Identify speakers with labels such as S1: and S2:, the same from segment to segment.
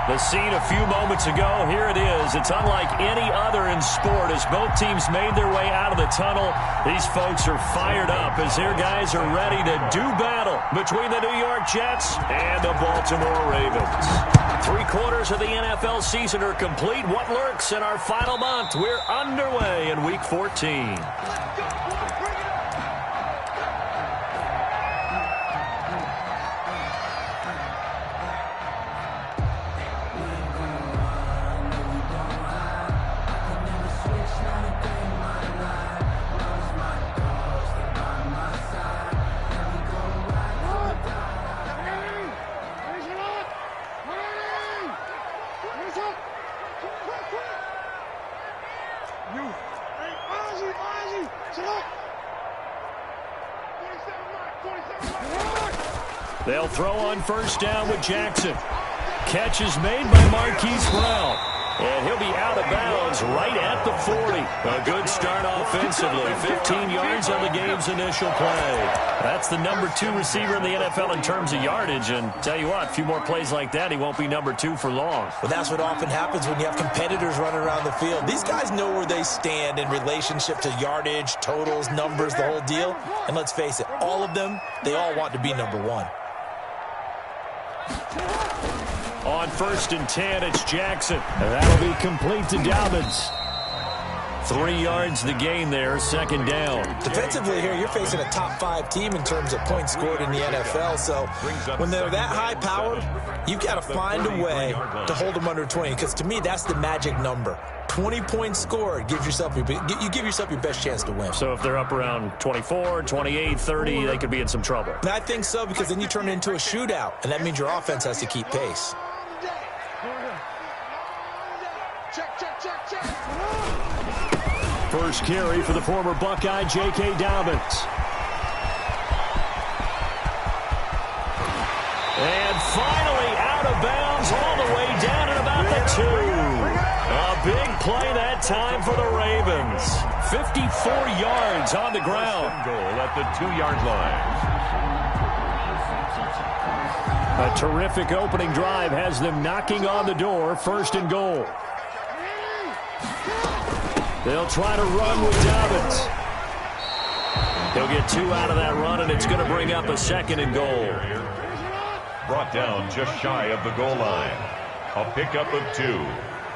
S1: The scene a few moments ago, here it is. It's unlike any other in sport as both teams made their way out of the tunnel. These folks are fired up as their guys are ready to do battle between the New York Jets and the Baltimore Ravens. 3/4 of the NFL season are complete. What lurks in our final month? We're underway in Week 14. They'll throw on first down with Jackson. Catch is made by Marquise Brown. And he'll be out of bounds right at the 40. A good start offensively. 15 yards on the game's initial play. That's the number 2 receiver in the NFL in terms of yardage. And tell you what, a few more plays like that, he won't be number 2 for long.
S2: Well, that's what often happens when you have competitors running around the field. These guys know where they stand in relationship to yardage, totals, numbers, the whole deal. And let's face it, all of them, they all want to be number 1.
S1: On 1st and 10, it's Jackson. And that'll be complete to Dobbins. 3 yards the gain there, second down.
S2: Defensively here, you're facing a top 5 team in terms of points scored in the NFL. So when they're that high powered, you've got to find a way to hold them under 20. Because to me, that's the magic number. 20 points scored gives yourself you give yourself your best chance to win.
S1: So if they're up around 24, 28, 30, they could be in some trouble.
S2: And I think so, because then you turn it into a shootout, and that means your offense has to keep pace.
S1: First carry for the former Buckeye, J.K. Dobbins. And finally out of bounds all the way down at about the 2. A big play that time for the Ravens. 54 yards on the ground.
S3: Goal at the 2-yard line.
S1: A terrific opening drive has them knocking on the door. 1st and goal. They'll try to run with Dobbins. He'll get 2 out of that run, and it's going to bring up a 2nd and goal.
S3: Brought down just shy of the goal line. A pickup of 2.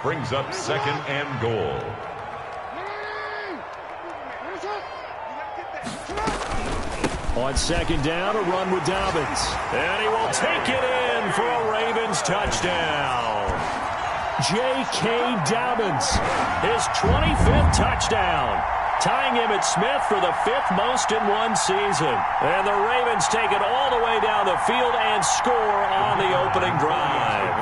S3: Brings up 2nd and goal.
S1: On 2nd down, a run with Dobbins. And he will take it in for a Ravens touchdown. J.K. Dobbins, his 25th touchdown, tying him at Smith for the 5th most in one season. And the Ravens take it all the way down the field and score on the opening drive.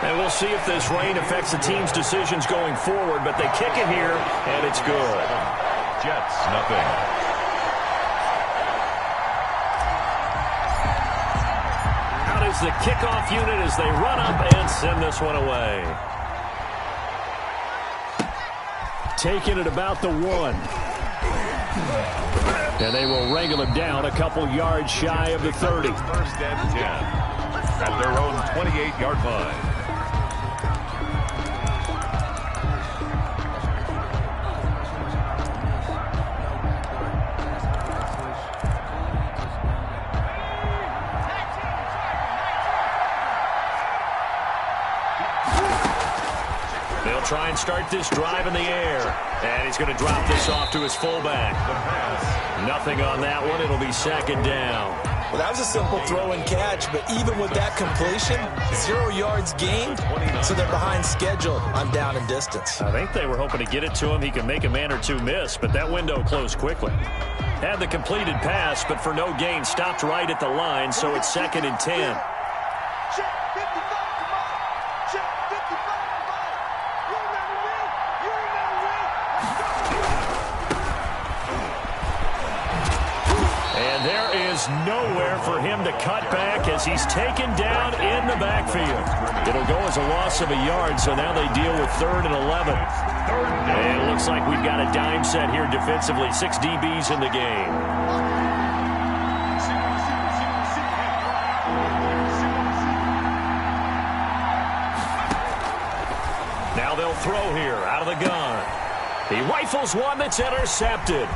S1: And we'll see if this rain affects the team's decisions going forward, but they kick it here, and it's good.
S3: Jets, nothing.
S1: Out is the kickoff unit as they run up and send this one away. Taking it about the 1. And they will wrangle him down a couple yards shy of the 30.
S3: 1st and 10 at their own 28-yard line.
S1: Try and start this drive in the air. And he's going to drop this off to his fullback. Nothing on that one. It'll be 2nd down.
S2: Well, that was a simple throw and catch, but even with that completion, 0 yards gained, so they're behind schedule on down and distance.
S1: I think they were hoping to get it to him. He could make a man or 2 miss, but that window closed quickly. Had the completed pass, but for no gain, stopped right at the line, so it's 2nd and 10. is nowhere for him to cut back as he's taken down in the backfield. It'll go as a loss of a yard, so now they deal with 3rd and 11. And it looks like we've got a dime set here defensively. 6 DBs in the game. Now they'll throw here out of the gun. He rifles one that's intercepted.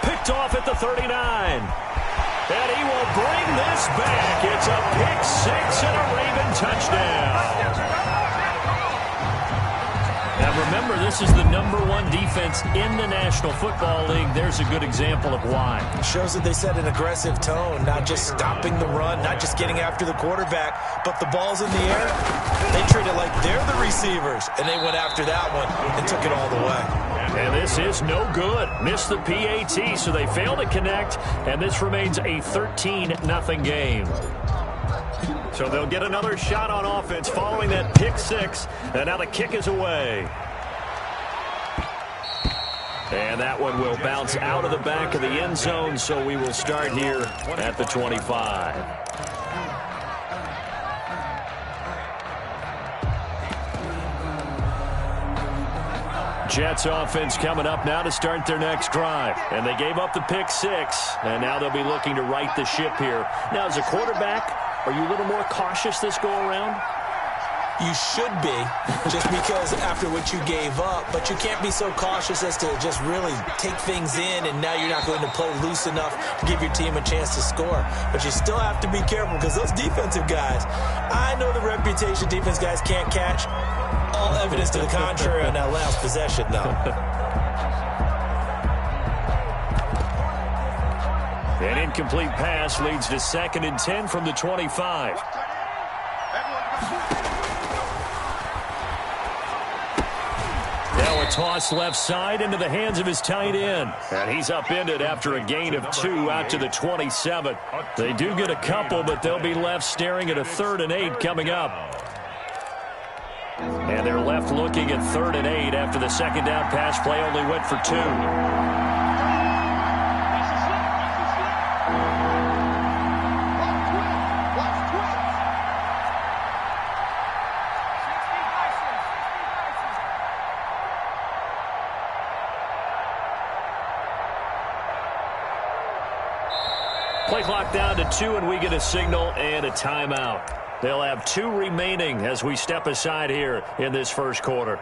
S1: Picked off at the 39. And he will bring this back. It's a pick 6 and a Raven touchdown. Now remember, this is the #1 defense in the National Football League. There's a good example of why.
S2: It shows that they set an aggressive tone, not just stopping the run, not just getting after the quarterback, but the ball's in the air. They treat it like they're the receivers, and they went after that one and took it all the way.
S1: And this is no good. Missed the PAT, so they fail to connect, and this remains a 13-0 game. So they'll get another shot on offense following that pick 6, and now the kick is away. And that one will bounce out of the back of the end zone, so we will start here at the 25. Jets offense coming up now to start their next drive. And they gave up the pick 6, and now they'll be looking to right the ship here. Now, as a quarterback, are you a little more cautious this go-around?
S2: You should be, just because after what you gave up, but you can't be so cautious as to just really take things in, and now you're not going to play loose enough to give your team a chance to score. But you still have to be careful because those defensive guys, I know the reputation defense guys can't catch. All evidence to the contrary on that last possession, though.
S1: An incomplete pass leads to 2nd and 10 from the 25. Now a toss left side into the hands of his tight end. And he's upended after a gain of 2 out to the 27. They do get a couple, but they'll be left staring at a 3rd and 8 coming up. And they're left looking at 3rd and 8 after the second down pass play only went for 2. Play clock down to 2, and we get a signal and a timeout. They'll have 2 remaining as we step aside here in this first quarter.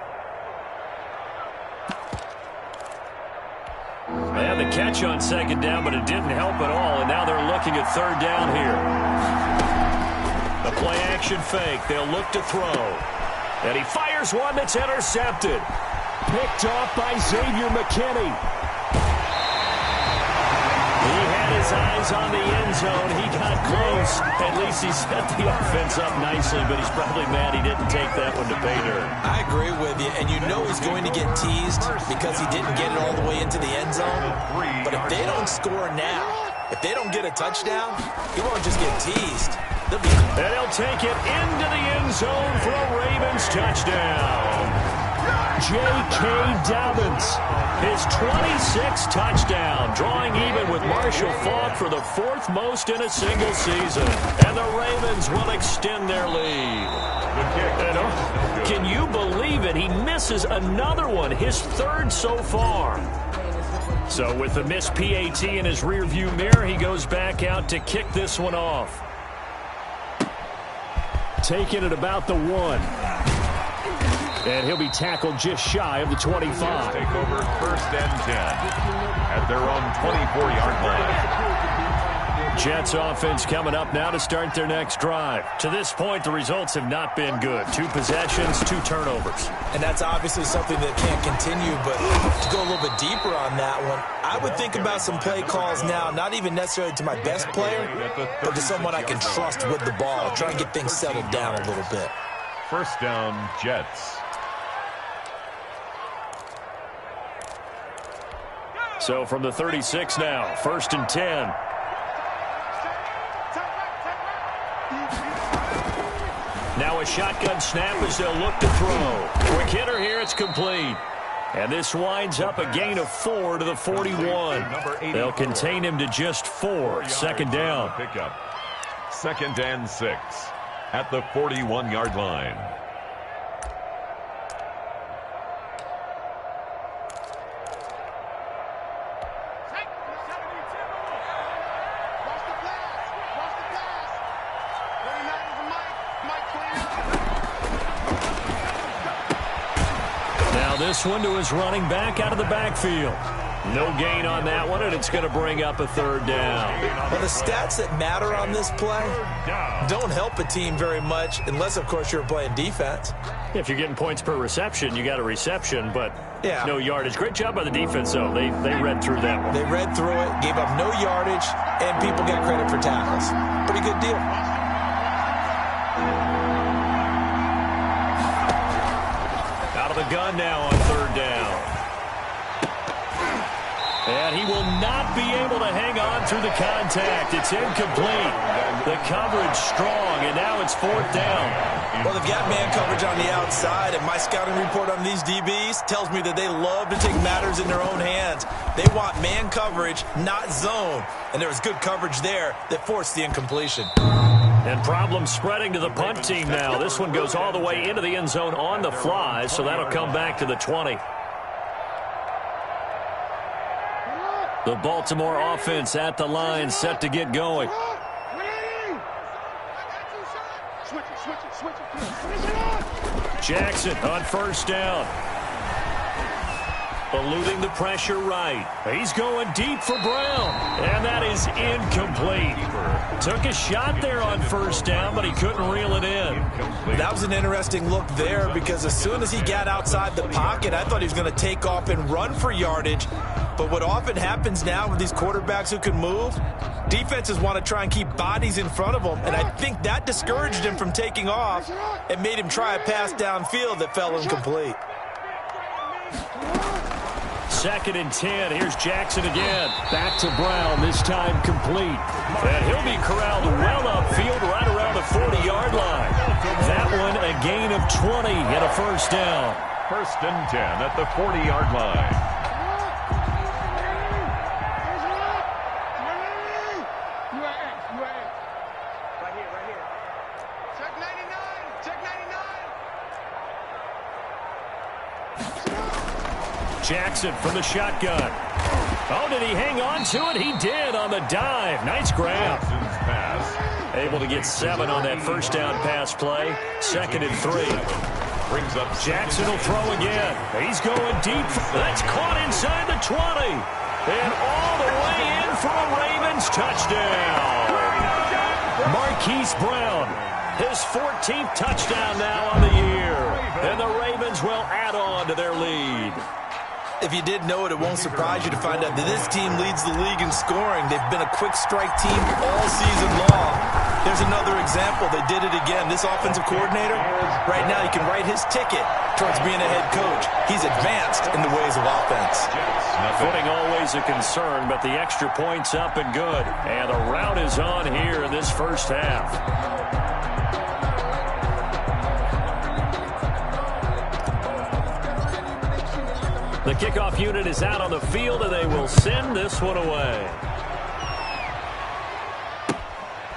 S1: They had the catch on second down, but it didn't help at all, and now they're looking at 3rd down here. A play-action fake. They'll look to throw. And he fires one that's intercepted. Picked off by Xavier McKinney. He had his eyes on the end zone. He got close. At least he set the offense up nicely, but he's probably mad he didn't take that one to pay dirt.
S2: I agree with you, and you know he's going to get teased because he didn't get it all the way into the end zone. But if they don't score now, if they don't get a touchdown, he won't just get teased.
S1: And he'll take it into the end zone for a Ravens touchdown. J.K. Dobbins, his 26th touchdown, drawing even with Marshall Faulk for the 4th most in a single season. And the Ravens will extend their lead. And, can you believe it? He misses another one, his 3rd so far. So with the missed PAT in his rearview mirror, he goes back out to kick this one off. Taking it about the 1. And he'll be tackled just shy of the 25.
S3: Take over 1st and 10 at their own 24-yard line.
S1: Jets offense coming up now to start their next drive. To this point, the results have not been good. 2 possessions, 2 turnovers.
S2: And that's obviously something that can't continue, but to go a little bit deeper on that one, I would think about some play calls now, not even necessarily to my best player, but to someone I can trust with the ball. Try and get things settled down a little bit.
S3: 1st down, Jets.
S1: So from the 36 now, 1st and 10. Now a shotgun snap as they'll look to throw. Quick hitter here, it's complete. And this winds up a gain of 4 to the 41. They'll contain him to just 4. Second down.
S3: Pickup. 2nd and 6 at the 41-yard line.
S1: This one to his running back out of the backfield. No gain on that one, and it's going to bring up a 3rd down.
S2: Well, the stats that matter on this play don't help a team very much unless, of course, you're playing defense.
S1: If you're getting points per reception, you got a reception, but no yardage. Great job by the defense, though. They read through that one.
S2: They read through it, gave up no yardage, and people get credit for tackles. Pretty good deal.
S1: The gun now on 3rd down. And he will not be able to hang on through the contact. It's incomplete. The coverage strong, and now it's 4th down.
S2: Well, they've got man coverage on the outside, and my scouting report on these DBs tells me that they love to take matters in their own hands. They want man coverage, not zone. And there was good coverage there that forced the incompletion.
S1: And problems spreading to the punt team now. This one goes all the way into the end zone on the fly, so that'll come back to the 20. The Baltimore offense at the line, set to get going. Jackson on 1st down. Eluding the pressure right. He's going deep for Brown. And that is incomplete. Took a shot there on 1st down, but he couldn't reel it in.
S2: That was an interesting look there because as soon as he got outside the pocket, I thought he was going to take off and run for yardage. But what often happens now with these quarterbacks who can move, defenses want to try and keep bodies in front of them. And I think that discouraged him from taking off and made him try a pass downfield that fell incomplete.
S1: 2nd and 10. Here's Jackson again. Back to Brown, this time complete. And he'll be corralled well upfield right around the 40-yard line. That one a gain of 20 and a 1st down.
S3: 1st and 10 at the 40-yard line.
S1: Jackson from the shotgun. Oh, did he hang on to it? He did on the dive. Nice grab. Able to get 7 on that 1st down pass play. 2nd and 3.
S3: Brings up
S1: Jackson will throw again. He's going deep. That's caught inside the 20. And all the way in for a Ravens touchdown. Marquise Brown, his 14th touchdown now on the year. And the Ravens will add on to their lead.
S2: If you didn't know it, it won't surprise you to find out that this team leads the league in scoring. They've been a quick strike team all season long. There's another example. They did it again. This offensive coordinator, right now, you can write his ticket towards being a head coach. He's advanced in the ways of offense.
S1: Footing always a concern, but the extra point's up and good. And the rout is on here in this 1st half. The kickoff unit is out on the field, and they will send this one away.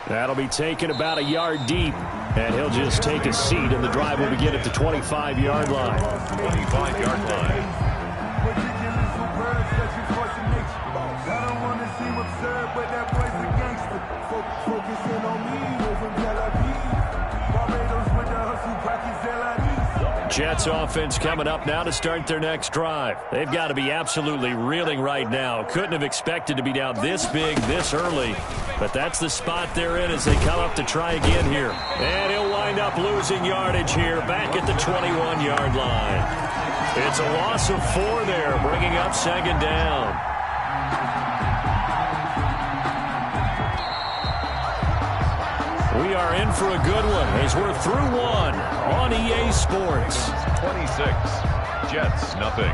S1: That'll be taken about a yard deep, and he'll just take a seat, and the drive will begin at the 25-yard line.
S3: 25-yard line.
S1: Jets offense coming up now to start their next drive. They've got to be absolutely reeling right now. Couldn't have expected to be down this big this early, but that's the spot they're in as they come up to try again here. And he'll wind up losing yardage here back at the 21-yard line. It's a loss of 4 there, bringing up 2nd down. We are in for a good one as we're through one on EA Sports.
S3: 26, Jets, nothing.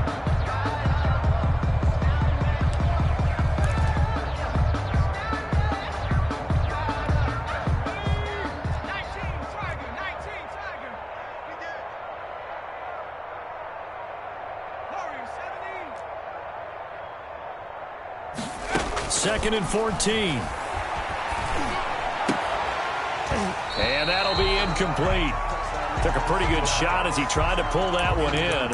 S1: 2nd and 14. And that'll be incomplete. Took a pretty good shot as he tried to pull that one in.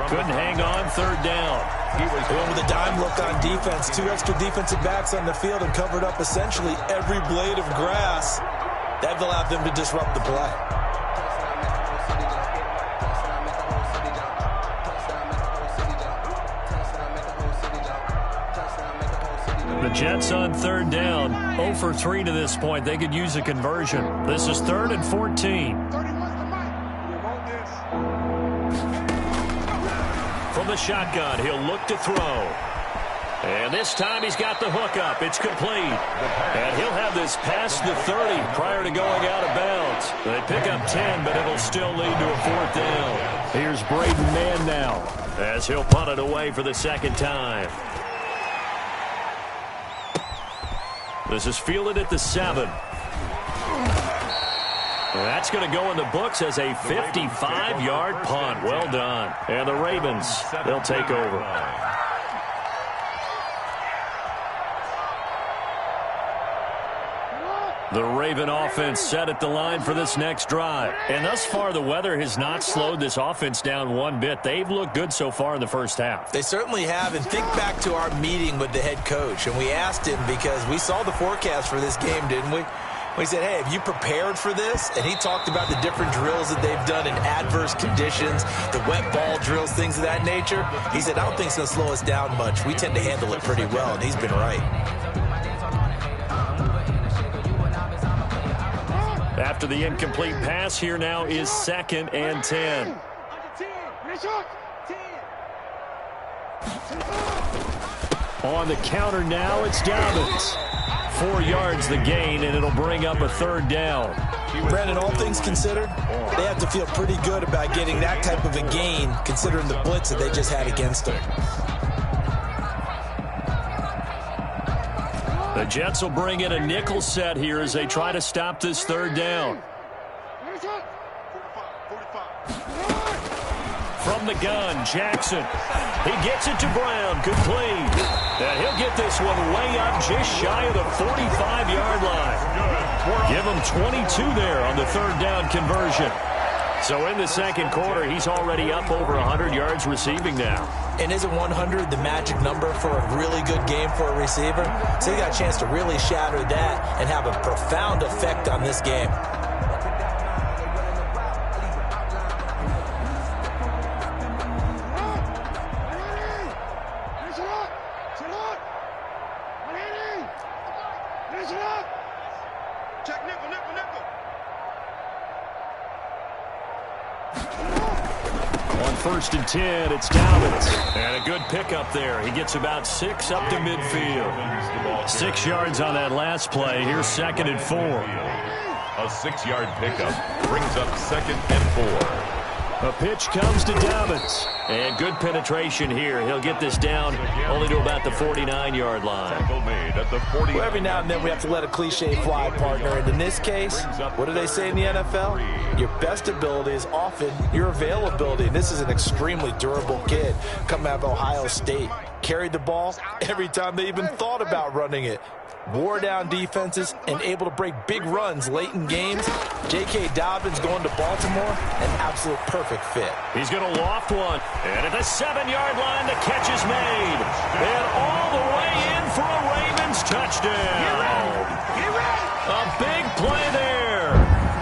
S1: Couldn't hang on 3rd down.
S2: He went with a dime look on defense. 2 extra defensive backs on the field and covered up essentially every blade of grass. That allowed them to disrupt the play.
S1: The Jets on 3rd down. 0 for 3 to this point. They could use a conversion. This is 3rd and 14. From the shotgun, he'll look to throw. And this time he's got the hook up. It's complete. And he'll have this past the 30 prior to going out of bounds. They pick up 10, but it'll still lead to a 4th down. Here's Braden Mann now as he'll punt it away for the 2nd time. This is fielded at the 7. That's going to go in the books as a 55-yard punt. Well done. And the Ravens, they'll take over. The Raven offense set at the line for this next drive. And thus far, the weather has not slowed this offense down one bit. They've looked good so far in the first half.
S2: They certainly have. And think back to our meeting with the head coach. And we asked him because we saw the forecast for this game, didn't we? We said, hey, have you prepared for this? And he talked about the different drills that they've done in adverse conditions, the wet ball drills, things of that nature. He said, I don't think it's going to slow us down much. We tend to handle it pretty well, and he's been right.
S1: After the incomplete pass, here now is 2nd and 10. On the counter now, it's Dobbins. 4 yards the gain, and it'll bring up a 3rd down.
S2: Brandon, all things considered, they have to feel pretty good about getting that type of a gain, considering the blitz that they just had against them.
S1: The Jets will bring in a nickel set here as they try to stop this 3rd down. From the gun, Jackson. He gets it to Brown. Complete. And he'll get this one way up just shy of the 45-yard line. Give him 22 there on the 3rd down conversion. So in the 2nd quarter, he's already up over 100 yards receiving now.
S2: And isn't 100 the magic number for a really good game for a receiver? So he got a chance to really shatter that and have a profound effect on this game.
S1: On 1st and 10, it's Dobbins. And a good pickup there. He gets about 6 up to midfield. 6 yards on that last play. Here's 2nd and 4.
S3: A 6-yard pickup brings up 2nd and 4.
S1: A pitch comes to Dobbins. And good penetration here. He'll get this down only to about the 49-yard line.
S2: Well, every now and then we have to let a cliche fly, partner. And in this case, what do they say in the NFL? Your best ability is often your availability. And this is an extremely durable kid coming out of Ohio State. Carried the ball every time they even thought about running it. Wore down defenses and able to break big runs late in games. J.K. Dobbins going to Baltimore, an absolute perfect fit.
S1: He's going to loft one. And at the 7-yard line, the catch is made. And all the way in for a Ravens touchdown. A big play there.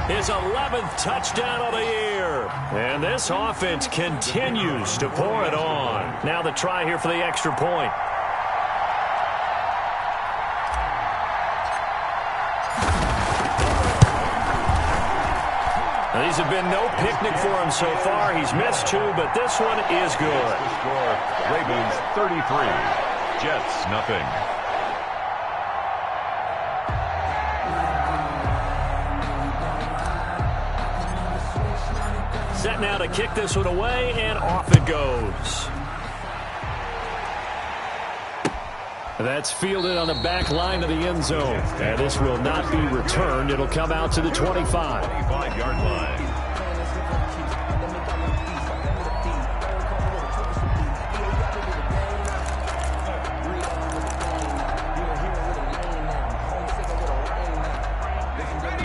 S1: His 11th touchdown of the year. And this offense continues to pour it on. Now the try here for the extra point. These have been no picnic for him so far. He's missed 2, but this one is good.
S3: Ravens 33, Jets nothing.
S1: Set now to kick this one away, and off it goes. That's fielded on the back line of the end zone. And this will not be returned. It'll come out to the 25.
S3: 25-yard line.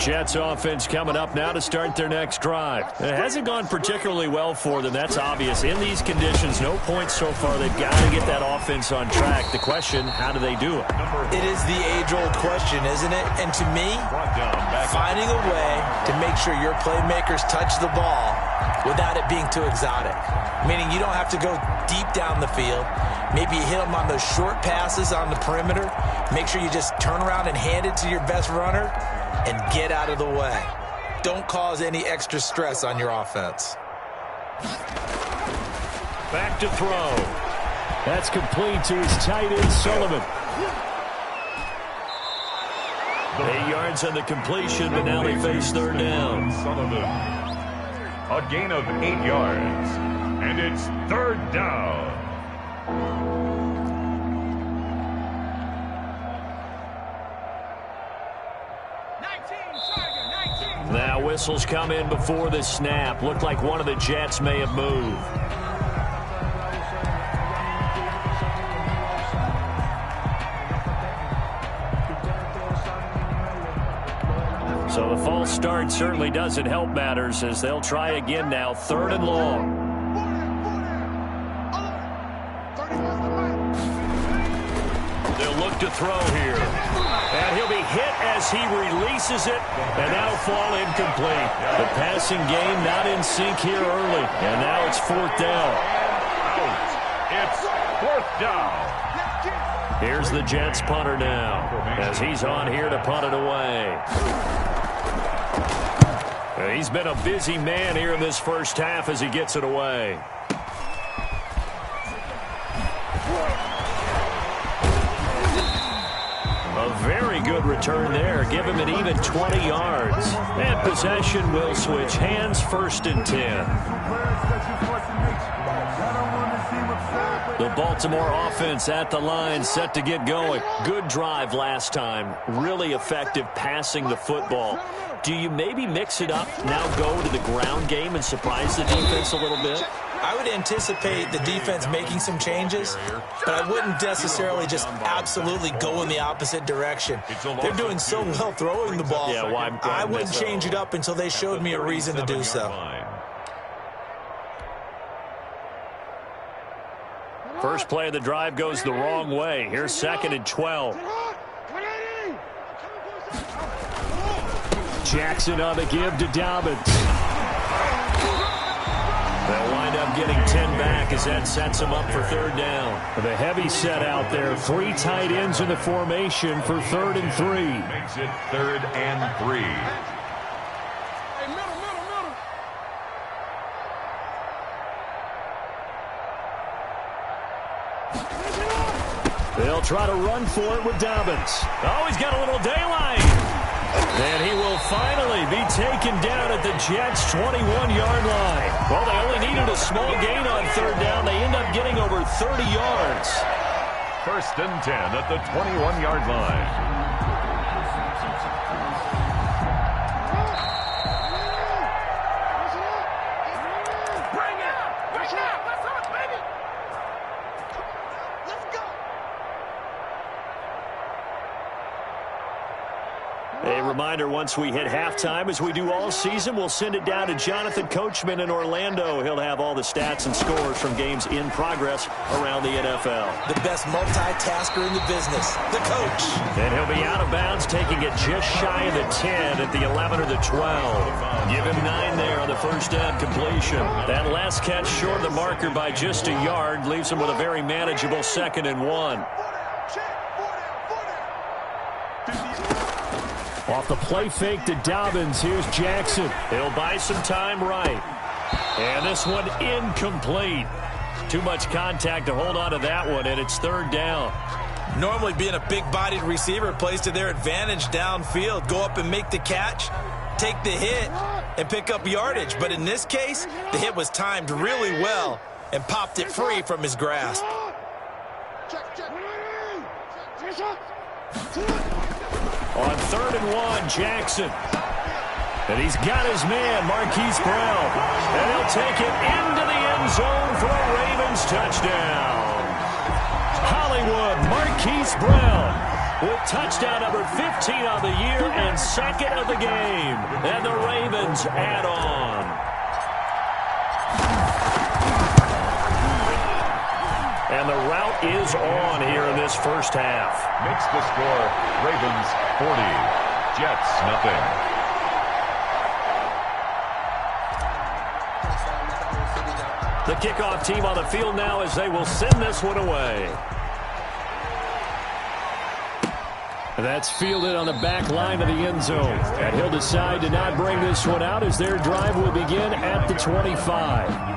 S1: Jets offense coming up now to start their next drive. It hasn't gone particularly well for them. That's obvious. In these conditions, no points so far. They've got to get that offense on track. The question, how do they do it?
S2: It is the age-old question, isn't it? And to me, finding a way to make sure your playmakers touch the ball without it being too exotic. Meaning you don't have to go deep down the field. Maybe you hit them on those short passes on the perimeter. Make sure you just turn around and hand it to your best runner and get out of the way. Don't cause any extra stress on your offense.
S1: Back to throw. That's complete to his tight end, Sullivan. 8 yards on the completion, but now they face third down.
S3: Sullivan. A gain of 8 yards. And it's third down.
S1: Now whistles come in before the snap. Looked like one of the Jets may have moved. So the false start certainly doesn't help matters as they'll try again now. Third and long. They'll look to throw here. And he'll be hit as he releases it, and that'll fall incomplete. The passing game not in sync here early, and now it's fourth down.
S3: Out. It's fourth down.
S1: Here's the Jets punter now, as he's on here to punt it away. He's been a busy man here in this first half as he gets it away. A very good return there. Give him an even 20 yards. And possession will switch hands, first and 10. The Baltimore offense at the line, set to get going. Good drive last time. Really effective passing the football. Do you maybe mix it up, now go to the ground game and surprise the defense a little bit?
S2: I would anticipate the defense making some changes, but I wouldn't necessarily just absolutely go in the opposite direction. They're doing so well throwing the ball.
S1: Yeah, well,
S2: I wouldn't change it up until they showed me a reason to do so.
S1: First play of the drive goes the wrong way. Here's second and 12. Jackson on the give to Dobbins. They'll wind up getting 10 back as that sets them up for third down. The heavy set out there. 3 tight ends in the formation for third and 3.
S3: Makes it third and 3.
S1: They'll try to run for it with Dobbins. Oh, he's got a little daylight. And he will finally be taken down at the Jets' 21-yard line. Well, they only needed a small gain on third down. They end up getting over 30 yards.
S3: First and 10 at the 21-yard line.
S1: A reminder, once we hit halftime, as we do all season, we'll send it down to Jonathan Coachman in Orlando. He'll have all the stats and scores from games in progress around the NFL.
S2: The best multitasker in the business, the coach.
S1: And he'll be out of bounds, taking it just shy of the 10 at the 11 or the 12. Give him 9 there on the first down completion. That last catch short of the marker by just a yard leaves him with a very manageable 2nd and 1. Off the play fake to Dobbins, here's Jackson. He'll buy some time right. And this one incomplete. Too much contact to hold on to that one, and it's third down.
S2: Normally being a big-bodied receiver plays to their advantage downfield. Go up and make the catch, take the hit, and pick up yardage. But in this case, the hit was timed really well and popped it free from his grasp.
S1: On third and 1, Jackson. And he's got his man, Marquise Brown. And he'll take it into the end zone for a Ravens touchdown. Hollywood, Marquise Brown. with touchdown number 15 on the year and second of the game. And the Ravens add on. And the route is on here in this first half.
S3: Makes the score Ravens 40, Jets nothing.
S1: The kickoff team on the field now as they will send this one away. That's fielded on the back line of the end zone. And he'll decide to not bring this one out as their drive will begin at the 25.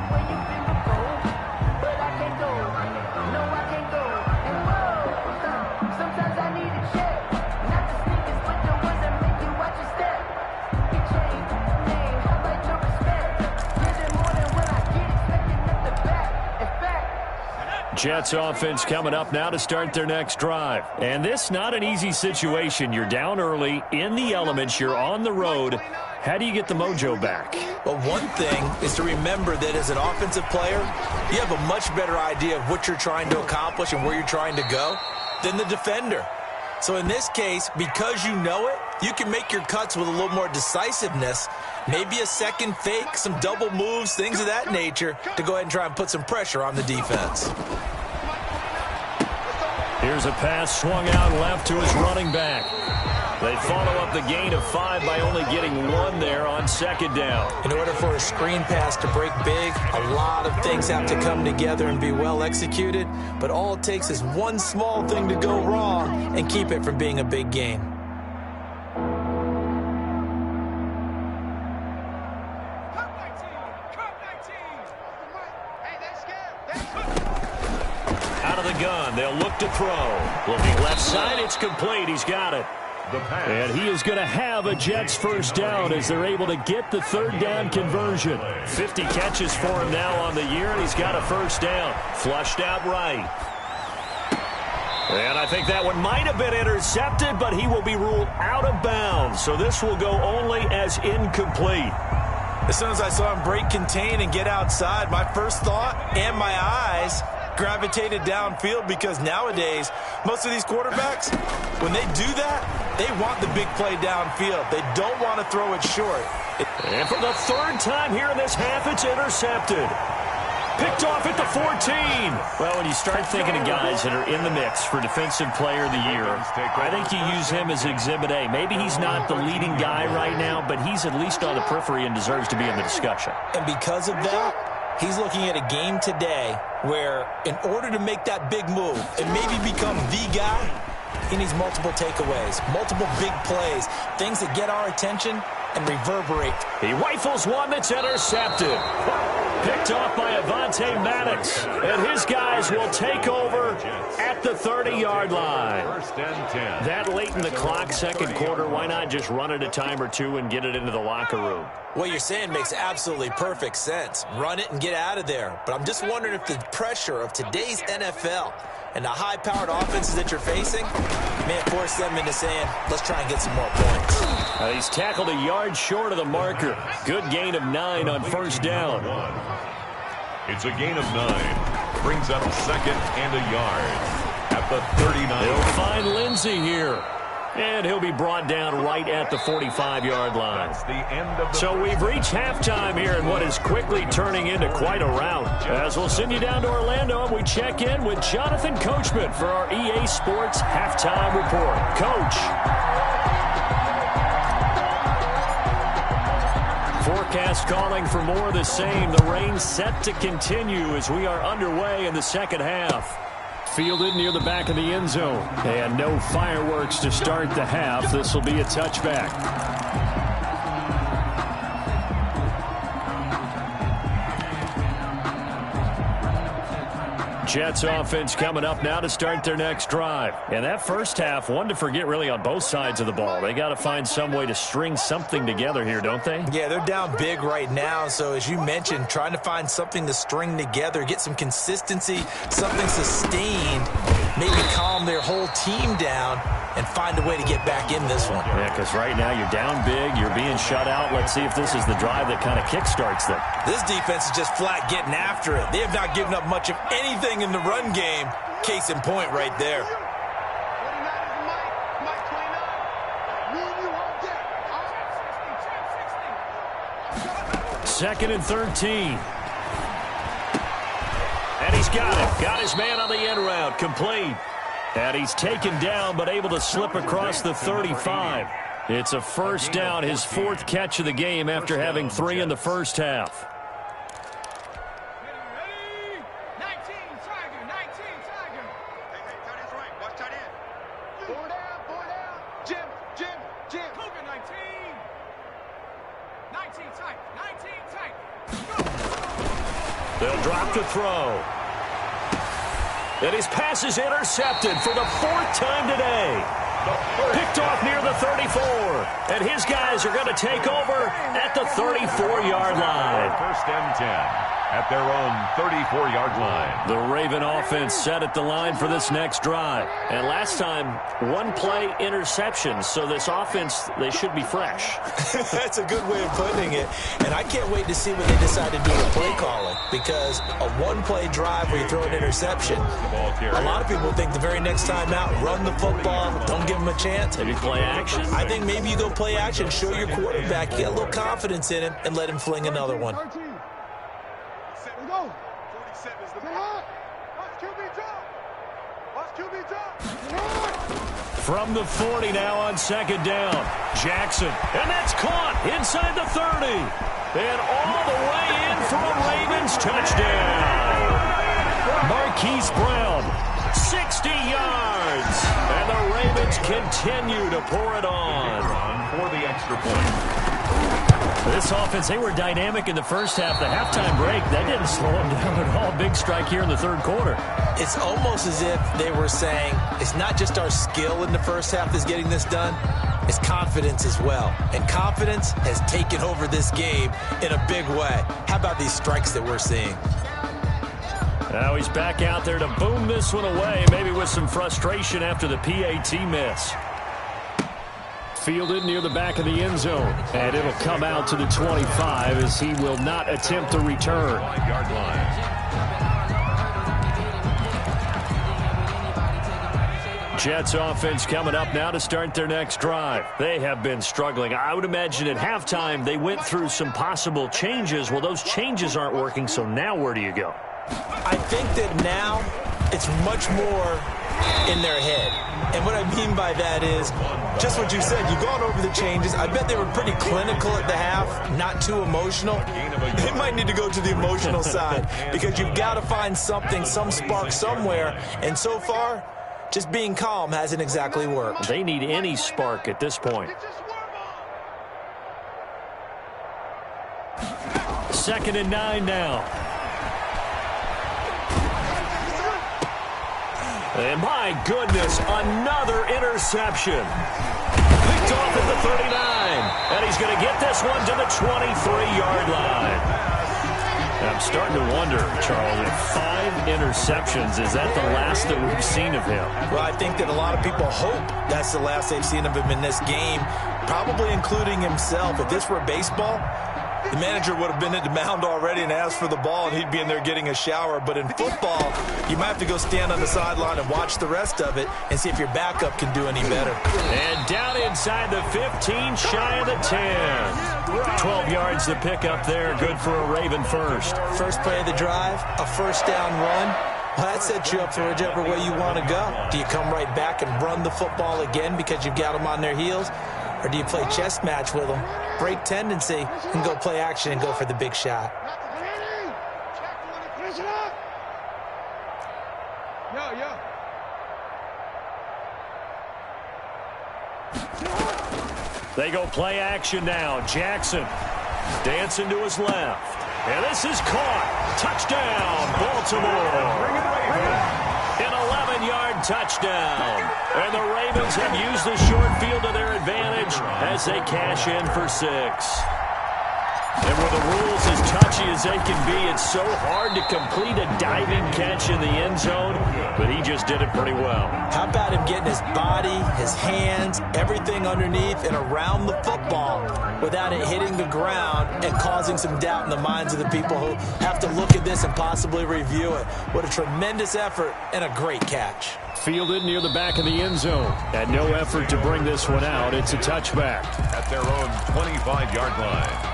S1: Jets offense coming up now to start their next drive. And this not an easy situation. You're down early, in the elements, you're on the road. How do you get the mojo back?
S2: Well, one thing is to remember that as an offensive player, you have a much better idea of what you're trying to accomplish and where you're trying to go than the defender. So in this case, because you know it, you can make your cuts with a little more decisiveness, maybe a second fake, some double moves, things of that nature, to go ahead and try and put some pressure on the defense.
S1: Here's a pass swung out left to his running back. They follow up the gain of 5 by only getting 1 there on second down.
S2: In order for a screen pass to break big, a lot of things have to come together and be well executed, but all it takes is one small thing to go wrong and keep it from being a big gain.
S1: Out of the gun, they'll look to throw. Looking left side, it's complete. He's got it. And he is going to have a Jets first down as they're able to get the third down conversion. 50 catches for him now on the year, and he's got a first down. Flushed out right. And I think that one might have been intercepted, but he will be ruled out of bounds. So this will go only as incomplete.
S2: As soon as I saw him break contain and get outside, my first thought and my eyes gravitated downfield, because nowadays, most of these quarterbacks, when they do that, they want the big play downfield. They don't want to throw it short.
S1: And for the third time here in this half, it's intercepted. Picked off at the 14. Well, when you start thinking of guys that are in the mix for Defensive Player of the Year, I think you use him as Exhibit A. Maybe he's not the leading guy right now, but he's at least on the periphery and deserves to be in the discussion.
S2: And because of that, he's looking at a game today where, in order to make that big move and maybe become the guy, he needs multiple takeaways, multiple big plays, things that get our attention and reverberate.
S1: He rifles one that's intercepted. Picked off by Avonte Maddox. And his guys will take over at the 30-yard line.
S3: First and 10.
S1: That late in the clock, second quarter, why not just run it a time or two and get it into the locker room?
S2: What you're saying makes absolutely perfect sense. Run it and get out of there. But I'm just wondering if the pressure of today's NFL and the high-powered offenses that you're facing may force them into saying, let's try and get some more points.
S1: He's tackled a yard short of the marker. Good gain of 9 on first down.
S3: It's a gain of 9. Brings up second and a yard at the 39.
S1: They'll find Lindsey here. And he'll be brought down right at the 45-yard line.
S3: That's the end of the
S1: So we've reached halftime here in what is quickly turning into quite a rout. As we'll send you down to Orlando, and we check in with Jonathan Coachman for our EA Sports Halftime Report. Coach. Forecast calling for more of the same. The rain set to continue as we are underway in the second half. Fielded near the back of the end zone. And no fireworks to start the half. This will be a touchback. Jets offense coming up now to start their next drive. And that first half, one to forget really on both sides of the ball. They got to find some way to string something together here, don't they?
S2: Yeah, they're down big right now. So as you mentioned, trying to find something to string together, get some consistency, something sustained, maybe calm their whole team down and find a way to get back in this one.
S1: Yeah, because right now you're down big, you're being shut out. Let's see if this is the drive that kind of kickstarts them.
S2: This defense is just flat getting after it. They have not given up much of anything in the run game. Case in point right there.
S1: 2nd and 13. And he's got it. Got his man on the end route. Complete. And he's taken down but able to slip across the 35. It's a first down, his 4th catch of the game after having 3 in the first half. They'll drop the throw. And his pass is intercepted for the 4th time today. Picked off near the 34. And his guys are going to take over at the 34-yard line.
S3: 1st and 10 at their own 34-yard line.
S1: The Raven offense set at the line for this next drive. And last time, 1-play interception. So this offense, they should be fresh.
S2: That's a good way of putting it. And I can't wait to see what they decide to do with play calling. Because a 1-play drive where you throw an interception, a lot of people think the very next time out, run the football, don't give them a chance.
S1: Maybe play action?
S2: I think maybe you go play action, show your quarterback, get a little confidence in him, and let him fling another one.
S1: From the 40 now on 2nd down. Jackson. And that's caught inside the 30. And all the way in for a Ravens touchdown. Marquise Brown, 60 yards. And the Ravens continue to pour it on.
S3: For the extra point.
S1: This offense, they were dynamic in the first half. The halftime break, that didn't slow them down at all. Big strike here in the 3rd quarter.
S2: It's almost as if they were saying, it's not just our skill in the first half that's getting this done, it's confidence as well. And confidence has taken over this game in a big way. How about these strikes that we're seeing?
S1: Now he's back out there to boom this one away, maybe with some frustration after the PAT miss. Fielded near the back of the end zone. And it'll come out to the 25 as he will not attempt to return.
S3: Yard line.
S1: Jets offense coming up now to start their next drive. They have been struggling. I would imagine at halftime they went through some possible changes. Well, those changes aren't working, so now where do you go?
S2: I think that now it's much more in their head. And what I mean by that is just what you said. You've gone over the changes. I bet they were pretty clinical at the half, not too emotional. They might need to go to the emotional side because you've got to find something, some spark somewhere. And so far, just being calm hasn't exactly worked.
S1: They need any spark at this point. 2nd and 9 now. And my goodness, another interception. Picked off at the 39. And he's going to get this one to the 23-yard line. I'm starting to wonder, Charles, if 5 interceptions, is that the last that we've seen of him?
S2: Well, I think that a lot of people hope that's the last they've seen of him in this game, probably including himself. If this were baseball, the manager would have been at the mound already and asked for the ball, and he'd be in there getting a shower. But in football, you might have to go stand on the sideline and watch the rest of it and see if your backup can do any better.
S1: And down inside the 15, shy of the 10. 12 yards to pick up there. Good for a Raven first.
S2: First play of the drive, a first down run. Well, that sets you up for whichever way you want to go. Do you come right back and run the football again because you've got them on their heels? Or do you play chess match with them, break tendency, and go play action and go for the big shot?
S1: They go play action now. Jackson dancing to his left. And this is caught. Touchdown, Baltimore. An 11-yard touchdown. And the Ravens have used the short field to their advantage as they cash in for 6. And with the rules as touchy as they can be, it's so hard to complete a diving catch in the end zone, but he just did it pretty well.
S2: How about him getting his body, his hands, everything underneath and around the football without it hitting the ground and causing some doubt in the minds of the people who have to look at this and possibly review it. What a tremendous effort and a great catch.
S1: Fielded near the back of the end zone. Had no effort to bring this one out. It's a touchback.
S3: At their own 25-yard line.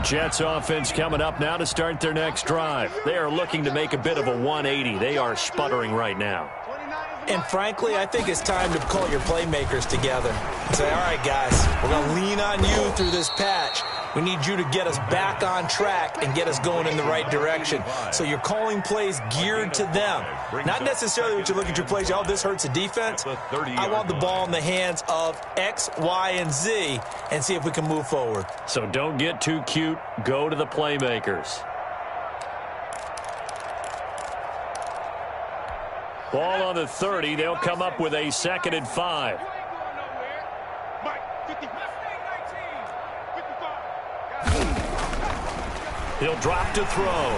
S1: Jets offense coming up now to start their next drive. They are looking to make a bit of a 180. They are sputtering right now.
S2: And frankly, I think it's time to call your playmakers together and say, all right, guys, we're going to lean on you through this patch. We need you to get us back on track and get us going in the right direction. So you're calling plays geared to them. Not necessarily what you look at your plays, oh, this hurts the defense. I want the ball in the hands of X, Y, and Z and see if we can move forward.
S1: So don't get too cute. Go to the playmakers. Ball on the 30. They'll come up with a 2nd and 5. He'll drop to throw.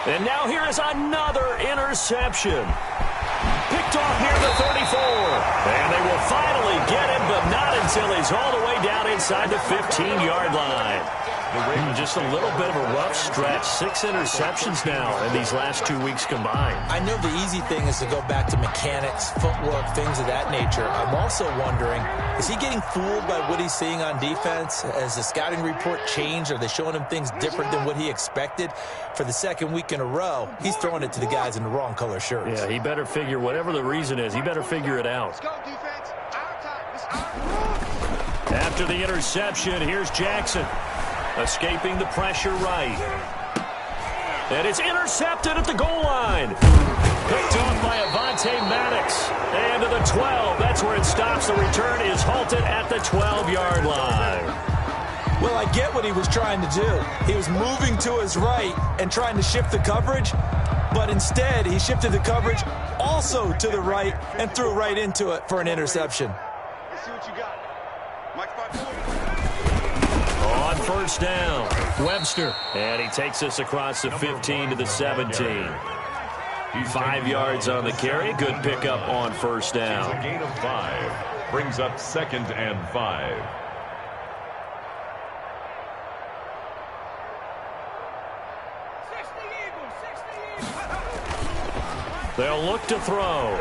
S1: And now here is another interception. Picked off near the 34. And they will finally get him, but not until he's all the way down inside the 15-yard line. Just a little bit of a rough stretch. 6 interceptions now in these last 2 weeks combined.
S2: I know the easy thing is to go back to mechanics, footwork, things of that nature. I'm also wondering, is he getting fooled by what he's seeing on defense? Has the scouting report changed? Are they showing him things different than what he expected? For the 2nd week in a row, he's throwing it to the guys in the wrong color shirts.
S1: Yeah, he better figure, whatever the reason is, he better figure it out. After the interception, here's Jackson. Escaping the pressure right. And it's intercepted at the goal line. Picked off by Avonte Maddox. And to the 12. That's where it stops. The return is halted at the 12-yard line.
S2: Well, I get what he was trying to do. He was moving to his right and trying to shift the coverage. But instead, he shifted the coverage also to the right and threw right into it for an interception.
S4: Let's see what you got. Mike 5-4.
S1: On first down, Webster. And he takes us across the 15 to the 17. 5 yards on the carry. Good pickup on first down.
S3: A gain of 5. Brings up 2nd and 5.
S1: They'll look to throw.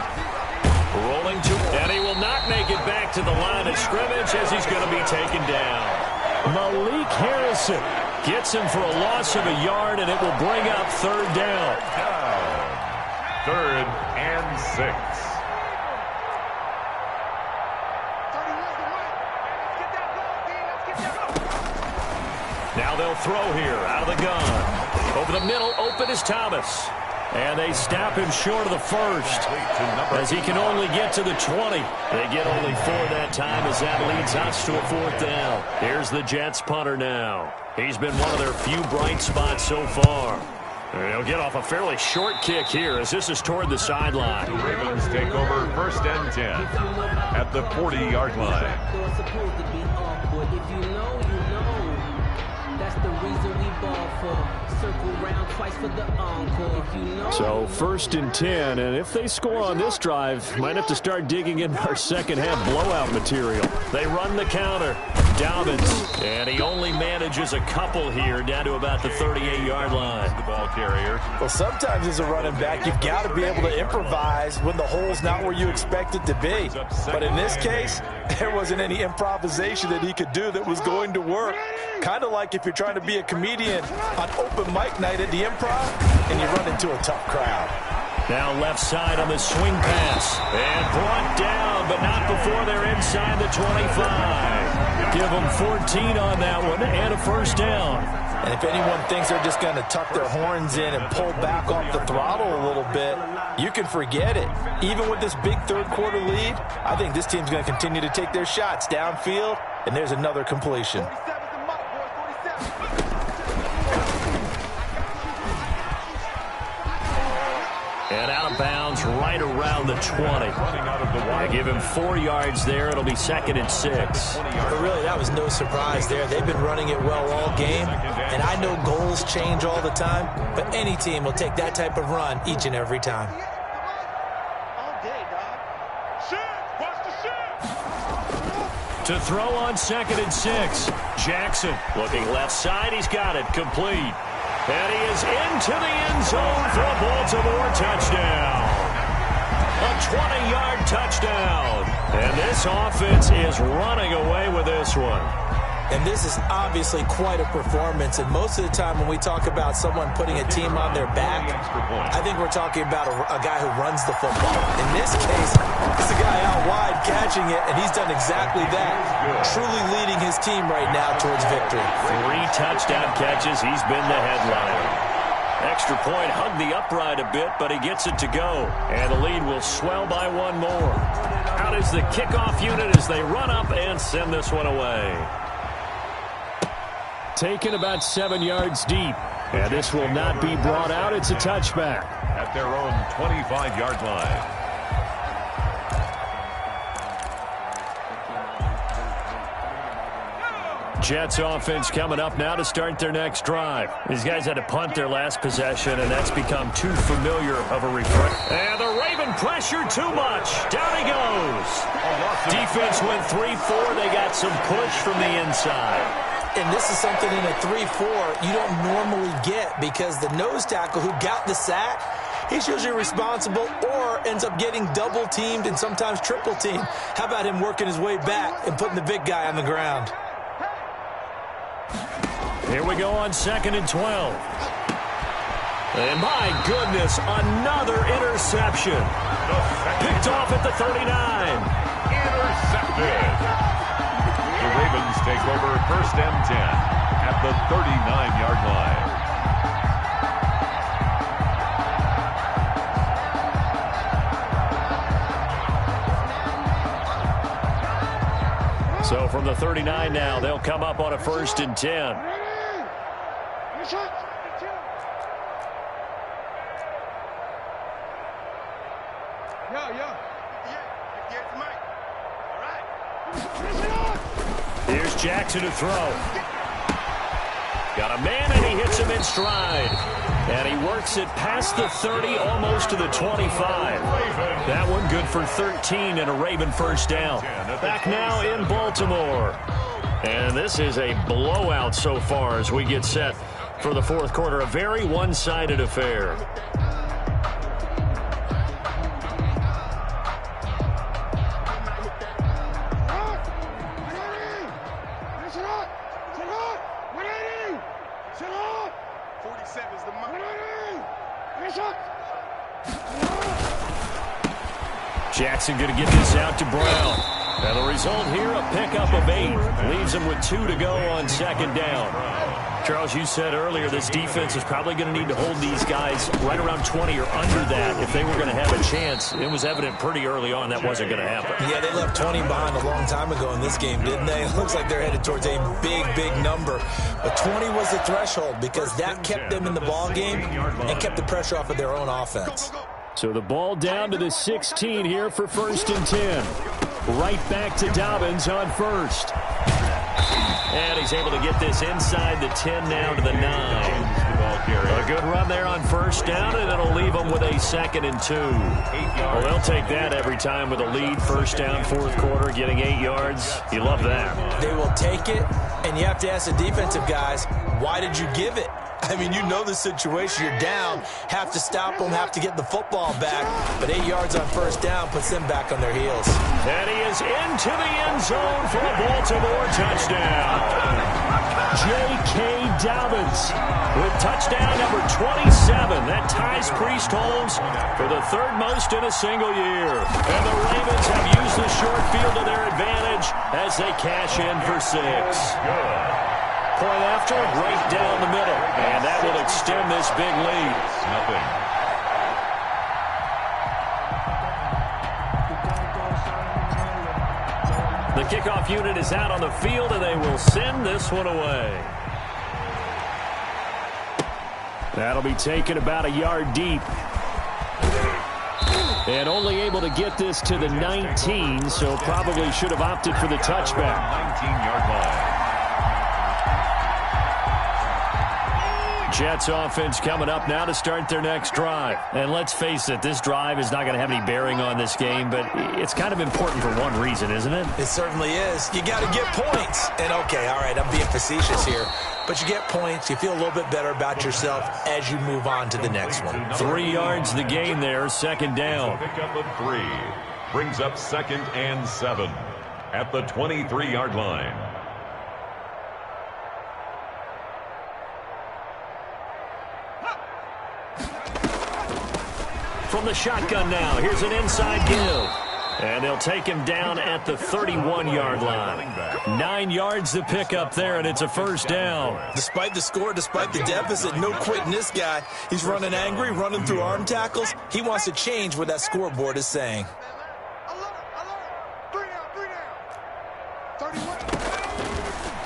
S1: Rolling to, and he will not make it back to the line of scrimmage as he's going to be taken down. Malik Harrison gets him for a loss of a yard, and it will bring up 3rd down.
S3: 3rd and 6.
S1: Now they'll throw here out of the gun. Over the middle, open is Thomas. And they snap him short of the 1st as he can only get to the 20. They get only 4 that time as that leads us to a 4th down. Here's the Jets punter now. He's been one of their few bright spots so far. And he'll get off a fairly short kick here as this is toward the sideline.
S3: The Ravens take over 1st and 10 at the 40-yard line.
S5: That's the reason we ball for. Circle round twice for the encore.
S1: So 1st and 10, and if they score on this drive, might have to start digging in our second half blowout material. They run the counter. Dobbins, and he only manages a couple here down to about the 38-yard line.
S3: The ball carrier.
S2: Well, sometimes as a running back, you've got to be able to improvise when the hole's not where you expect it to be. But in this case, there wasn't any improvisation that he could do that was going to work. Kind of like if you're trying to be a comedian on open mic night at the Improv and you run into a tough crowd.
S1: Now left side on the swing pass. And brought down, but not before they're inside the 25. Give them 14 on that one and a 1st down.
S2: And if anyone thinks they're just going to tuck their horns in and pull back off the throttle a little bit, you can forget it. Even with this big 3rd quarter lead, I think this team's going to continue to take their shots downfield, and there's another completion.
S1: And out of bounds right around the 20. I give him 4 yards there. It'll be 2nd and 6.
S2: But really, that was no surprise there. They've been running it well all game. And I know goals change all the time, but any team will take that type of run each and every time.
S1: To throw on 2nd and 6. Jackson looking left side. He's got it. Complete. And he is into the end zone for a Baltimore touchdown. A 20-yard touchdown. And this offense is running away with this one.
S2: And this is obviously quite a performance. And most of the time when we talk about someone putting a team on their back, I think we're talking about a guy who runs the football. In this case, it's a guy out wide catching it, and he's done exactly that, truly leading his team right now towards victory.
S1: 3 touchdown catches. He's been the headliner. Extra point, hugged the upright a bit, but he gets it to go. And the lead will swell by 1 more. Out is the kickoff unit as they run up and send this one away. Taken about 7 yards deep. And this will not be brought out. It's a touchback.
S3: At their own 25-yard line.
S1: Jets offense coming up now to start their next drive. These guys had to punt their last possession, and that's become too familiar of a refrain. And the Raven pressure too much. Down he goes. Defense went 3-4. They got some push from the inside.
S2: And this is something in a 3-4 you don't normally get because the nose tackle who got the sack, he's usually responsible or ends up getting double-teamed and sometimes triple-teamed. How about him working his way back and putting the big guy on the ground?
S1: Here we go on 2nd and 12. And my goodness, another interception. Picked off at the 39.
S3: Intercepted. The Ravens take over 1st and 10 at the 39-yard line.
S1: So from the 39 now, they'll come up on a 1st and 10. Here's Jackson to throw. Got a man, and he hits him in stride. And he works it past the 30, almost to the 25. That one good for 13 and a Raven 1st down. Back now in Baltimore. And this is a blowout so far as we get set for the 4th quarter. A very one-sided affair. Jackson going to get this out to Brown. And the result here, a pickup of 8. Leaves him with 2 to go on 2nd down. Charles, you said earlier this defense is probably going to need to hold these guys right around 20 or under that if they were going to have a chance. It was evident pretty early on that wasn't going to happen.
S2: Yeah, they left 20 behind a long time ago in this game, didn't they? It looks like they're headed towards a big, big number. But 20 was the threshold because that kept them in the ball game and kept the pressure off of their own offense.
S1: So the ball down to the 16 here for 1st and 10. Right back to Dobbins on 1st. And he's able to get this inside the 10 now to the 9. A good run there on 1st down, and it'll leave them with a 2nd and 2. Well, they'll take that every time with a lead. 1st down, 4th quarter, getting 8 yards. You love that.
S2: They will take it, and you have to ask the defensive guys, why did you give it? I mean, you know the situation. You're down, have to stop them, have to get the football back. But 8 yards on 1st down puts them back on their heels.
S1: And he is into the end zone for a Baltimore touchdown. J.K. Dobbins with touchdown number 27. That ties Priest Holmes for the 3rd most in a single year. And the Ravens have used the short field to their advantage as they cash in for 6.
S3: Good.
S1: Point after, right down the middle. And that will extend this big lead.
S3: Nothing.
S1: The kickoff unit is out on the field, and they will send this one away. That'll be taken about a yard deep. And only able to get this to the 19, so probably should have opted for the touchback.
S3: 19-yard line.
S1: Jets offense coming up now to start their next drive. And let's face it, this drive is not going to have any bearing on this game, but it's kind of important for one reason, isn't it?
S2: It certainly is. You got to get points. And okay, all right, I'm being facetious here. But you get points, you feel a little bit better about yourself as you move on to the next one.
S1: 3 yards the gain there, 2nd down.
S3: Pickup of 3 brings up 2nd and 7 at the 23-yard line.
S1: from the shotgun now. Here's an inside give. And they'll take him down at the 31-yard line. 9 yards to pick up there, and it's a first down.
S2: Despite the score, despite the deficit, no quitting this guy. He's running angry, running through arm tackles. He wants to change what that scoreboard is saying.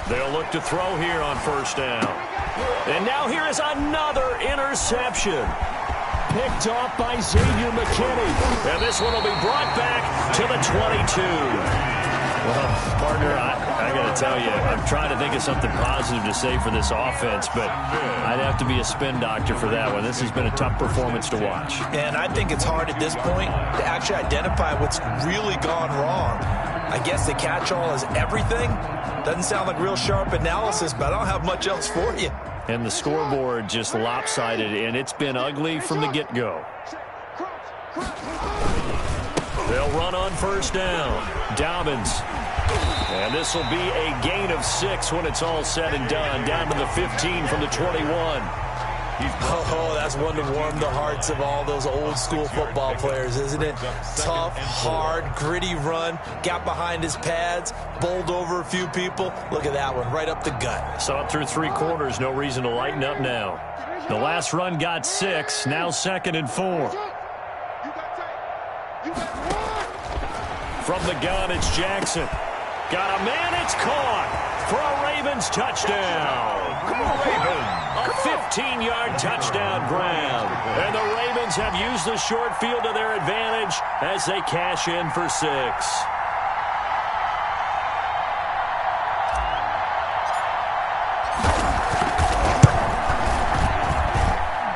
S1: They'll look to throw here on first down. And now here is another interception. Picked off by Xavier McKinney. And this one will be brought back to the 22. Well, partner, I got to tell you, I'm trying to think of something positive to say for this offense, but I'd have to be a spin doctor for that one. This has been a tough performance to watch.
S2: And I think it's hard at this point to actually identify what's really gone wrong. I guess the catch-all is everything. Doesn't sound like real sharp analysis, but I don't have much else for you.
S1: And the scoreboard just lopsided, and it's been ugly from the get-go. They'll run on first down. Dobbins. And this will be a gain of 6 when it's all said and done. Down to the 15 from the 21.
S2: Oh, that's one to warm the hearts of all those old-school football players, isn't it? Tough, hard, gritty run. Got behind his pads, bowled over a few people. Look at that one, right up the gut.
S1: Saw it through 3 quarters. No reason to lighten up now. The last run got 6. Now 2nd and 4. From the gun, it's Jackson. Got a man, it's caught for a Ravens touchdown. A 15-yard touchdown grab. And the Ravens have used the short field to their advantage as they cash in for 6.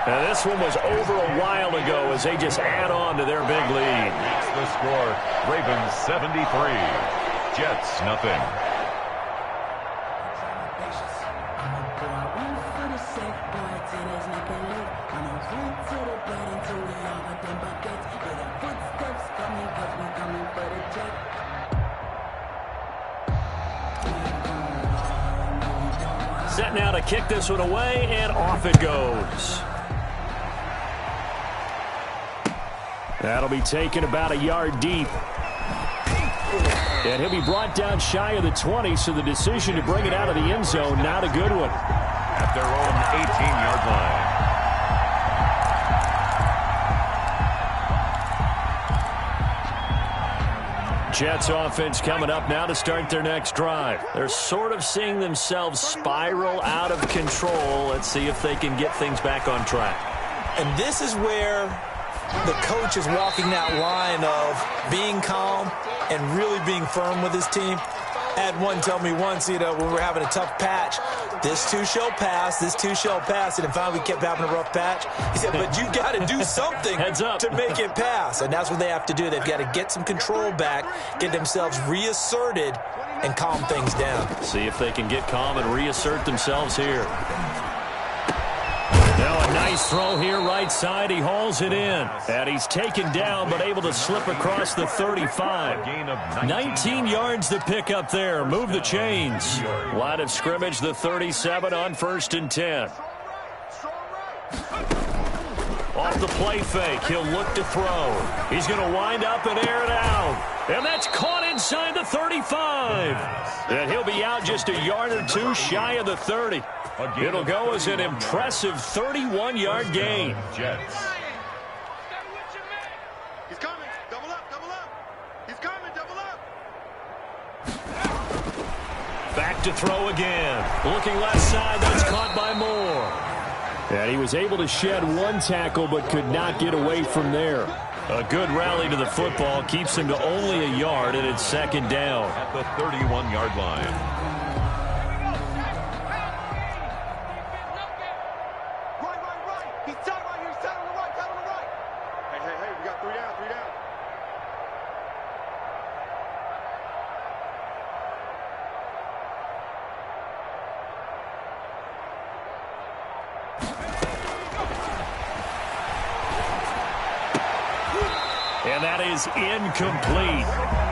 S1: And this one was over a while ago as they just add on to their big lead.
S3: That's the score. Ravens 73. Jets nothing.
S1: Set now to kick this one away, and off it goes. That'll be taken about a yard deep. And he'll be brought down shy of the 20, so the decision to bring it out of the end zone, not a good one.
S3: At their own 18-yard line.
S1: Jets offense coming up now to start their next drive. They're sort of seeing themselves spiral out of control. Let's see if they can get things back on track.
S2: And this is where the coach is walking that line of being calm and really being firm with his team. I had one tell me once, when we're having a tough patch, this too shall pass, this too shall pass. And finally we kept having a rough patch. He said, but you got to do something
S1: Heads up.
S2: to make it pass. And that's what they have to do. They've got to get some control back, get themselves reasserted, and calm things down.
S1: See if they can get calm and reassert themselves here. Now a nice throw here right side. He hauls it in. And he's taken down but able to slip across the 35. 19 yards to pick up there. Move the chains. Line of scrimmage, the 37 on 1st and 10. Off the play fake. He'll look to throw. He's going to wind up and air it out. And that's caught inside the 35. And he'll be out just a yard or 2 shy of the 30. It'll go as an impressive 31-yard gain.
S3: Jets.
S4: He's coming. Double up, double up. He's coming, double up.
S1: Back to throw again. Looking left side, that's caught by Moore. And he was able to shed 1 tackle but could not get away from there. A good rally to the football keeps him to only a yard, and it's 2nd down.
S3: At the 31-yard line.
S1: And that is incomplete.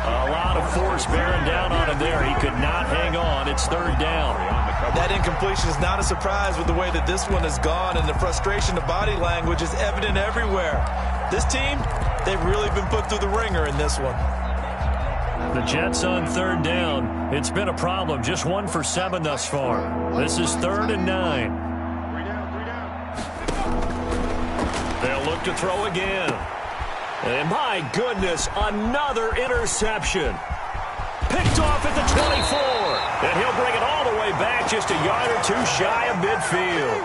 S1: A lot lot of force bearing down on him there. He could not hang on. It's third down.
S2: That incompletion is not a surprise with the way that this one has gone, and the frustration of body language is evident everywhere. This team, they've really been put through the ringer in this one.
S1: The Jets on third down. It's been a problem. Just 1 for 7 thus far. This is 3rd and 9. They'll look to throw again. And my goodness, another interception. Picked off at the 24. And he'll bring it all the way back, just a yard or two shy of midfield.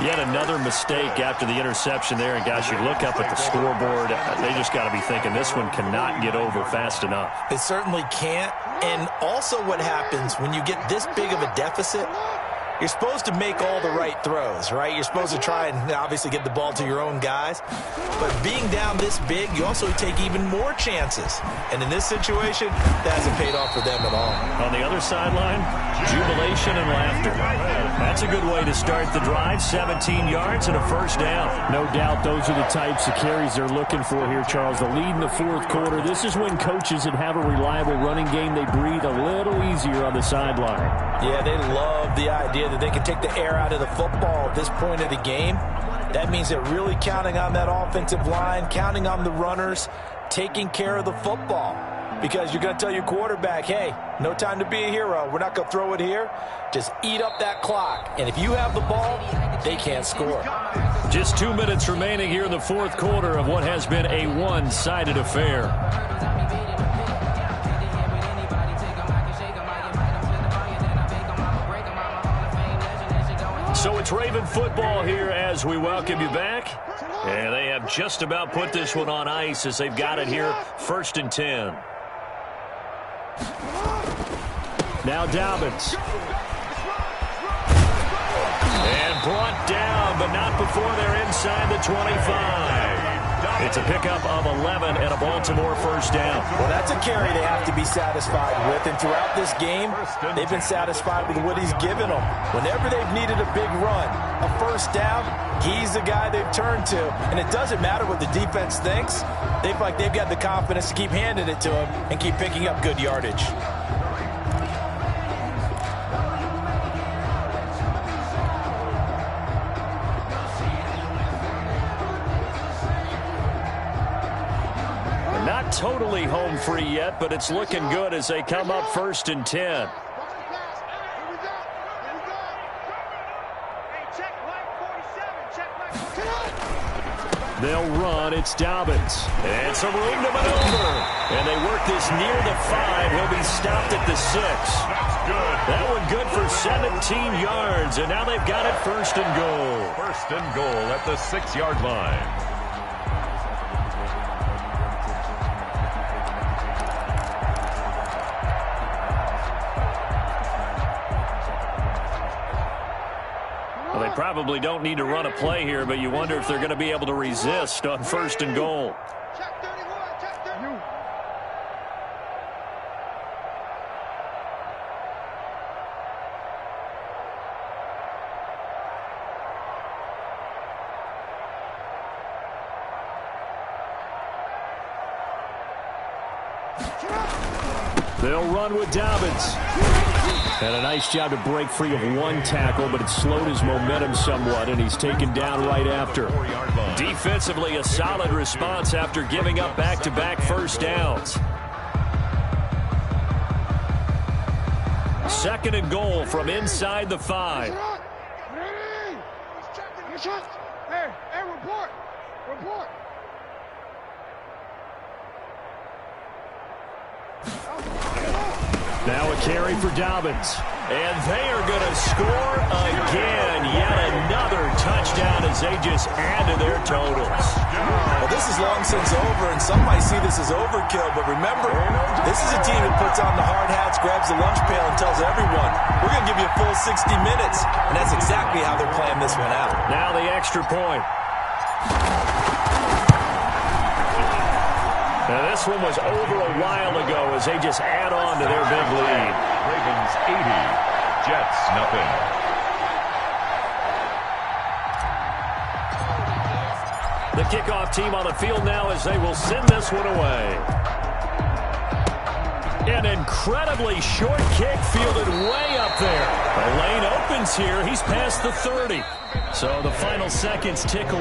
S1: Yet another mistake after the interception there. And, guys, you look up at the scoreboard, they just got to be thinking this one cannot get over fast enough.
S2: It certainly can't. And also what happens when you get this big of a deficit, you're supposed to make all the right throws, right? You're supposed to try and obviously get the ball to your own guys. But being down this big, you also take even more chances. And in this situation, that hasn't paid off for them at all.
S1: On the other sideline, jubilation and laughter. That's a good way to start the drive. 17 yards and a first down.
S6: No doubt those are the types of carries they're looking for here, Charles. The lead in the fourth quarter. This is when coaches that have a reliable running game, they breathe a little easier on the sideline.
S2: Yeah, they love the idea that they can take the air out of the football at this point of the game. That means they're really counting on that offensive line, counting on the runners, taking care of the football. Because you're going to tell your quarterback, hey, no time to be a hero. We're not going to throw it here. Just eat up that clock. And if you have the ball, they can't score.
S1: Just 2 minutes remaining here in the fourth quarter of what has been a one-sided affair. So it's Raven football here as we welcome you back. And they have just about put this one on ice as they've got it here, 1st and 10.
S6: Now Dobbins.
S1: And brought down, but not before they're inside the 25. It's a pickup of 11 and a Baltimore first down.
S2: Well, that's a carry they have to be satisfied with. And throughout this game, they've been satisfied with what he's given them. Whenever they've needed a big run, a first down, he's the guy they've turned to. And it doesn't matter what the defense thinks. They feel like they've got the confidence to keep handing it to him and keep picking up good yardage.
S1: Not totally home free yet, but it's looking good as they come up 1st and 10. They'll run. It's Dobbins. And some room to maneuver. And they work this near the 5. He'll be stopped at the 6. That one good for 17 yards. And now they've got it 1st and goal.
S3: 1st and goal at the 6-yard line.
S1: Well, they probably don't need to run a play here, but you wonder if they're going to be able to resist on 1st and goal.
S6: They'll run with Dobbins. And a nice job to break free of one tackle, but it slowed his momentum somewhat, and he's taken down right after.
S1: Defensively, a solid response after giving up back-to-back first downs. 2nd and goal from inside the 5.
S4: Hey, report.
S6: Now a carry for Dobbins.
S1: And they are going to score again. Yet another touchdown as they just add to their totals.
S2: Well, this is long since over, and some might see this as overkill. But remember, this is a team that puts on the hard hats, grabs the lunch pail, and tells everyone, we're going to give you a full 60 minutes. And that's exactly how they're playing this one out.
S1: Now the extra point. Now this one was over a while ago as they just add on to their big lead.
S3: Ravens 80, Jets nothing.
S1: The kickoff team on the field now as they will send this one away. An incredibly short kick fielded way up there. The lane opens here. He's past the 30. So the final seconds tick